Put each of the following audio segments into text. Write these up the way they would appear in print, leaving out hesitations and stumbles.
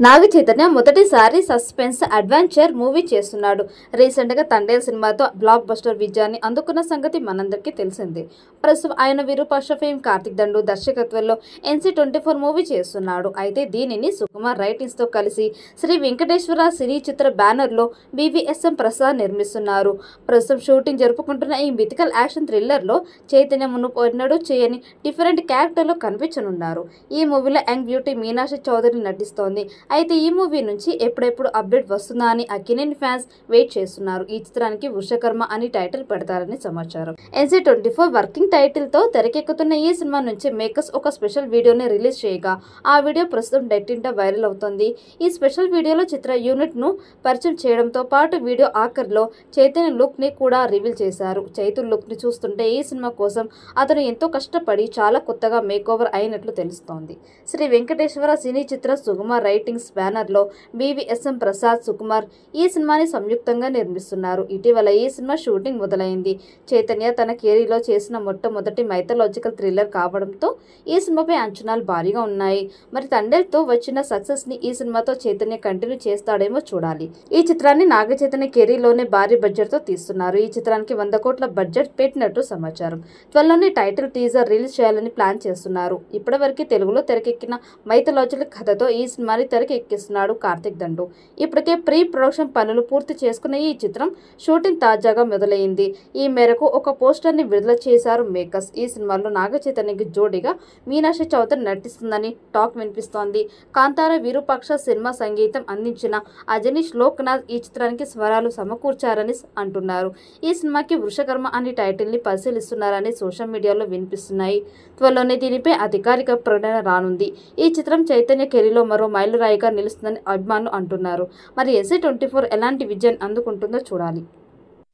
నాగ చైతన్య మొదటిసారి suspense adventure movie చేస్తున్నాడు. Recent గా తండేల్ సినిమాతో బ్లాక్ బస్టర్ విజయాన్ని అందుకున్న సంగతి మనందరికీ తెలిసిందే. ప్రస్తుతం ఆయన విరూపాక్ష ఫేమ్ కార్తిక్ దండు దర్శకత్వంలో NC24 మూవీ చేస్తున్నాడు. అయితే దీనిని సుకుమార్ రైటింగ్స్ తో కలిసి శ్రీ వెంకటేశ్వర సినీ చిత్ర బ్యానర్ లో BVSM ప్రసాద్ నిర్మిస్తున్నారు. ప్రస్తుతం షూటింగ్ జరుపుకుంటున్న ఈ మిథికల్ యాక్షన్ థ్రిల్లర్ లో చైతన్య మునుపెన్నడూ చేయని డిఫరెంట్ క్యారెక్టర్ లో కనిపించనున్నారు. ఈ మూవీలో యంగ్ బ్యూటీ మీనాక్షి చౌదరి నటిస్తోంది. అయితే ఈ మూవీ నుంచి ఎప్పుడెప్పుడు అప్డేట్ వస్తుందా అని అక్కినేని ఫ్యాన్స్ వెయిట్ చేస్తున్నారు. ఈ చిత్రానికి వృషకర్మ అని టైటిల్ పెడతారని సమాచారం. NC24 వర్కింగ్ టైటిల్ తో తెరకెక్కుతున్న ఈ సినిమా నుంచి మేకర్స్ ఒక స్పెషల్ వీడియోని రిలీజ్ చేయగా ఆ వీడియో ప్రస్తుతం నెట్టింట వైరల్ అవుతుంది. ఈ స్పెషల్ వీడియోలో చిత్ర యూనిట్ ను పరిచయం చేయడంతో పాటు వీడియో ఆఖరిలో చైతన్య లుక్ ని కూడా రివీల్ చేశారు. చైతన్య లుక్ ని చూస్తుంటే ఈ సినిమా కోసం అతను ఎంతో కష్టపడి చాలా కొత్తగా మేకోవర్ అయినట్లు తెలుస్తోంది. శ్రీ వెంకటేశ్వర సినీ చిత్ర సుకుమార్ రైటింగ్స్ బ్యానర్ లో BVSM ప్రసాద్ సుకుమార్ ఈ సినిమాని సంయుక్తంగా నిర్మిస్తున్నారు. ఇటీవల ఈ సినిమా షూటింగ్ మొదలైంది. చైతన్య తన కెరీర్లో చేసిన మొట్టమొదటి మైథలాజికల్ థ్రిల్లర్ కావడంతో ఈ సినిమాపై అంచనాలు భారీగా ఉన్నాయి. మరి తండేల్తో వచ్చిన సక్సెస్ ని ఈ సినిమాతో చైతన్య కంటిన్యూ చేస్తాడేమో చూడాలి. ఈ చిత్రాన్ని నాగ చైతన్య కెరీర్లోనే భారీ బడ్జెట్ తో తీస్తున్నారు. ఈ చిత్రానికి 100 కోట్ల బడ్జెట్ పెట్టినట్టు సమాచారం. త్వరలోనే టైటిల్ టీజర్ రిలీజ్ చేయాలని ప్లాన్ చేస్తున్నారు. ఇప్పటివరకు తెలుగులో తెరకెక్కిన మైథలాజికల్ కథతో ఈ సినిమాని తెరకెక్కిస్తున్నాడు కార్తిక్ దండు. ఇప్పటికే ప్రీ ప్రొడక్షన్ పనులు పూర్తి చేసుకున్న ఈ చిత్రం షూటింగ్ తాజాగా మొదలైంది. ఈ మేరకు ఒక పోస్టర్ ని విడుదల చేశారు మేకర్స్. ఈ సినిమాలో నాగ చైతన్యకి జోడీగా మీనాక్షి చౌదరి నటిస్తుందని టాక్ వినిపిస్తోంది. కాంతార విరూపాక్ష సినిమా సంగీతం అందించిన అజనీష్ లోక్నాథ్ ఈ చిత్రానికి స్వరాలు సమకూర్చారని అంటున్నారు. ఈ సినిమాకి వృషకర్మ అని టైటిల్ ని పరిశీలిస్తున్నారని సోషల్ మీడియాలో వినిపిస్తున్నాయి. త్వరలోనే దీనిపై అధికారిక ప్రకటన రానుంది. ఈ చిత్రం చైతన్య కెరీర్లో మరో మైలురాయిగా నిలుస్తుందని అభిమానులు అంటున్నారు. మరి NC24 ఎలాంటి విజయాన్ని అందుకుంటుందో చూడాలి.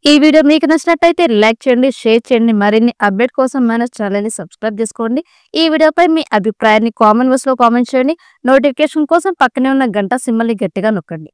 ఈ వీడియో మీకు నచ్చినట్లయితే లైక్ చేయండి, షేర్ చేయండి. మరిన్ని అప్డేట్ కోసం మన ఛానల్ ని సబ్స్క్రైబ్ చేసుకోండి. ఈ వీడియోపై మీ అభిప్రాయాన్ని కామెంట్ బాక్స్ లో కామెంట్ చేయండి. నోటిఫికేషన్ కోసం పక్కనే ఉన్న గంట సింబల్ ని గట్టిగా నొక్కండి.